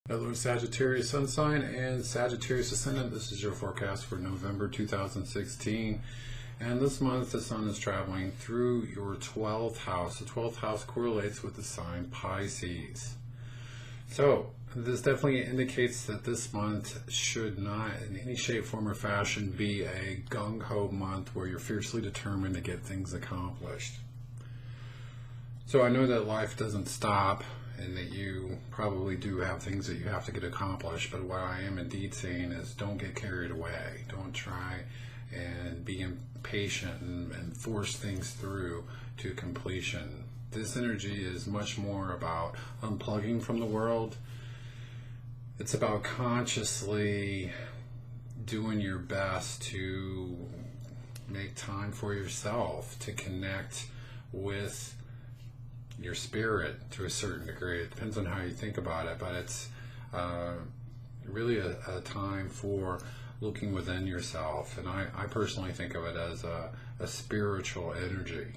Hello, Sagittarius Sun sign and Sagittarius Ascendant. This is your forecast for November 2016. And this month the Sun is traveling through your 12th house. The 12th house correlates with the sign Pisces. So this definitely indicates that this month should not in any shape, form, or fashion be a gung-ho month where you're fiercely determined to get things accomplished. So I know that life doesn't stop and that you probably do have things that you have to get accomplished, but what I am indeed saying is don't get carried away. Don't try and be impatient and force things through to completion. This energy is much more about unplugging from the world. It's about consciously doing your best to make time for yourself, to connect with your spirit to a certain degree. It depends on how you think about it, but it's really a time for looking within yourself. And I personally think of it as a spiritual energy.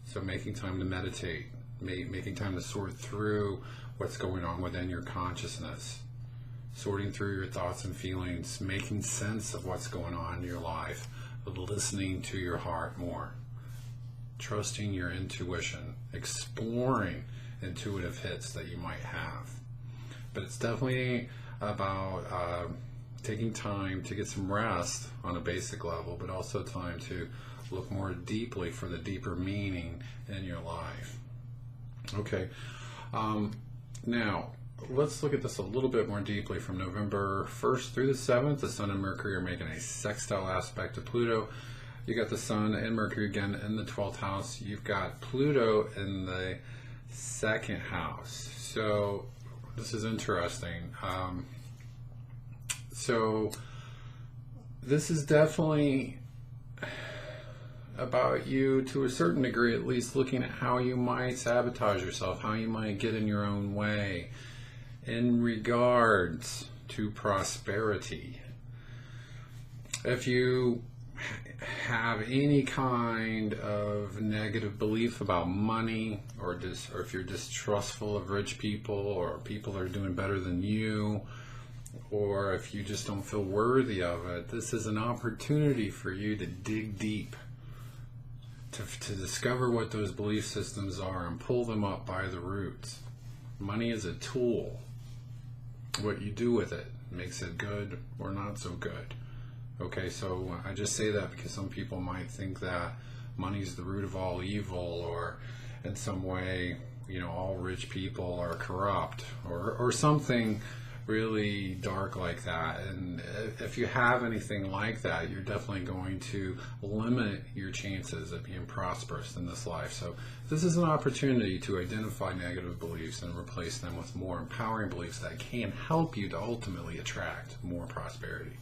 So making time to meditate, making time to sort through what's going on within your consciousness, sorting through your thoughts and feelings, making sense of what's going on in your life, listening to your heart more, trusting your intuition, exploring intuitive hits that you might have. But it's definitely about taking time to get some rest on a basic level, but also time to look more deeply for the deeper meaning in your life. Okay, now let's look at this a little bit more deeply. From November 1st through the 7th, the Sun and Mercury are making a sextile aspect to Pluto. You got the Sun and Mercury again in the 12th house. You've got Pluto in the 2nd house. So this is interesting. So this is definitely about you, to a certain degree at least, looking at how you might sabotage yourself, how you might get in your own way in regards to prosperity. If you have any kind of negative belief about money, or if you're distrustful of rich people or people that are doing better than you, or if you just don't feel worthy of it, this is an opportunity for you to dig deep, to discover what those belief systems are and pull them up by the roots. Money is a tool. What you do with it makes it good or not so good. Okay, so I just say that because some people might think that money is the root of all evil, or in some way, you know, all rich people are corrupt, or something really dark like that. And if you have anything like that, you're definitely going to limit your chances of being prosperous in this life. So this is an opportunity to identify negative beliefs and replace them with more empowering beliefs that can help you to ultimately attract more prosperity.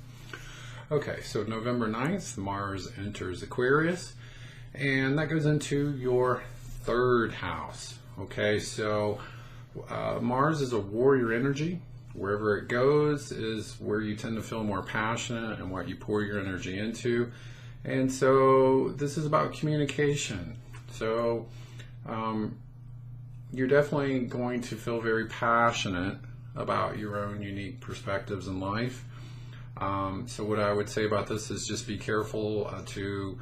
Okay, so November 9th, Mars enters Aquarius, and that goes into your 3rd house. Okay, so Mars is a warrior energy. Wherever it goes is where you tend to feel more passionate and what you pour your energy into. And so this is about communication. So you're definitely going to feel very passionate about your own unique perspectives in life. So what I would say about this is just be careful to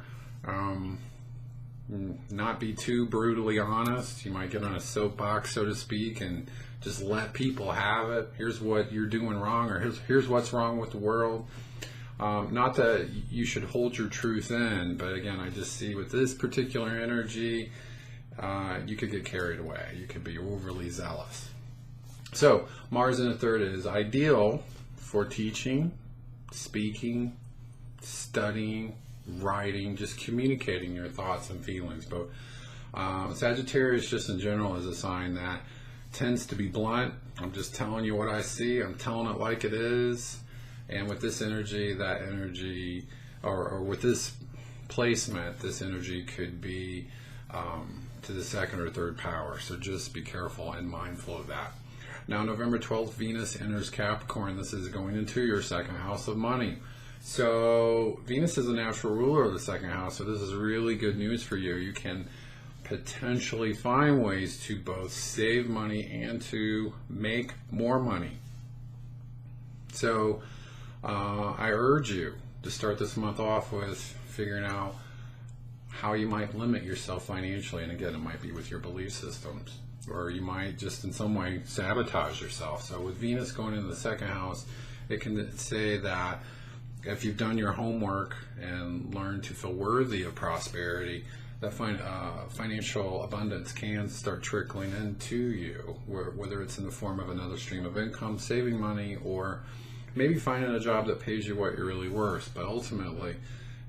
not be too brutally honest. You might get on a soapbox, so to speak, and just let people have it. Here's what you're doing wrong, or here's what's wrong with the world. Not that you should hold your truth in, but again, I just see with this particular energy, you could get carried away. You could be overly zealous. So Mars in the 3rd is ideal for teaching, speaking, studying, writing, just communicating your thoughts and feelings. But Sagittarius just in general is a sign that tends to be blunt. I'm just telling you what I see. I'm telling it like it is. And with this energy, that energy, or with this placement, this energy could be to the 2nd or 3rd power. So just be careful and mindful of that. Now, November 12th, Venus enters Capricorn. This is going into your 2nd house of money. So Venus is a natural ruler of the 2nd house. So this is really good news for you. You can potentially find ways to both save money and to make more money. So I urge you to start this month off with figuring out how you might limit yourself financially. And again, it might be with your belief systems, or you might just in some way sabotage yourself. So with Venus going into the second house, it can say that if you've done your homework and learned to feel worthy of prosperity, that financial abundance can start trickling into you, whether it's in the form of another stream of income, saving money, or maybe finding a job that pays you what you're really worth. But ultimately,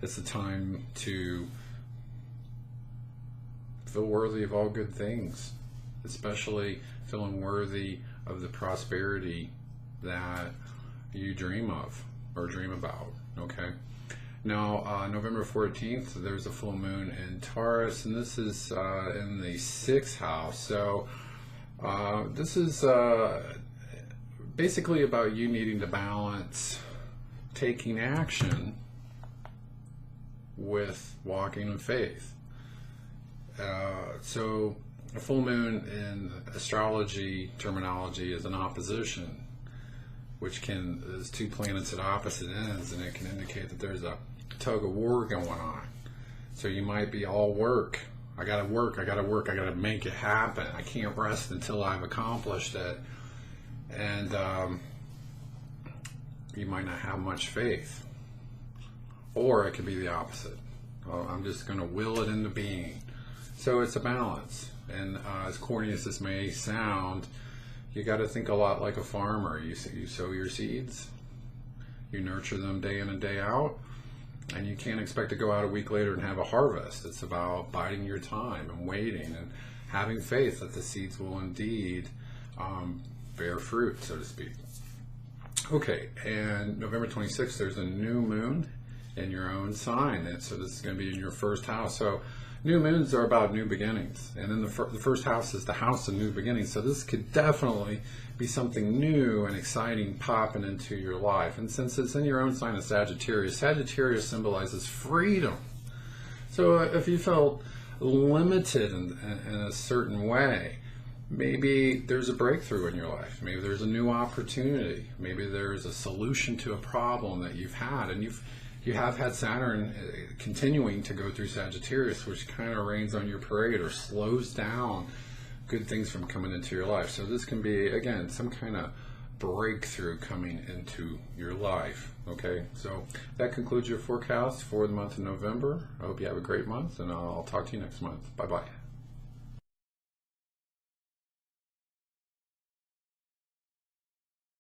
it's the time to feel worthy of all good things, especially feeling worthy of the prosperity that you dream of or dream about. Okay. Now, November 14th, there's a full moon in Taurus, and this is in the 6th house. So this is basically about you needing to balance taking action with walking in faith. So a full moon in astrology terminology is an opposition, which is two planets at opposite ends, and it can indicate that there's a tug of war going on. So you might be all work. I gotta work, I gotta make it happen. I can't rest until I've accomplished it. And you might not have much faith. Or it could be the opposite. I'm just gonna will it into being. So it's a balance. And as corny as this may sound, you gotta think a lot like a farmer. You sow your seeds, you nurture them day in and day out, and you can't expect to go out a week later and have a harvest. It's about biding your time and waiting and having faith that the seeds will indeed bear fruit, so to speak. Okay, and November 26th, there's a new moon in your own sign, and so this is going to be in your first house. So new moons are about new beginnings, and then the first house is the house of new beginnings. So this could definitely be something new and exciting popping into your life. And since it's in your own sign of Sagittarius, Sagittarius symbolizes freedom. So if you felt limited in a certain way, maybe there's a breakthrough in your life. Maybe there's a new opportunity. Maybe there's a solution to a problem that you've had, and you have had Saturn continuing to go through Sagittarius, which kind of rains on your parade or slows down good things from coming into your life. So this can be, again, some kind of breakthrough coming into your life. Okay, so that concludes your forecast for the month of November. I hope you have a great month, and I'll talk to you next month. Bye-bye.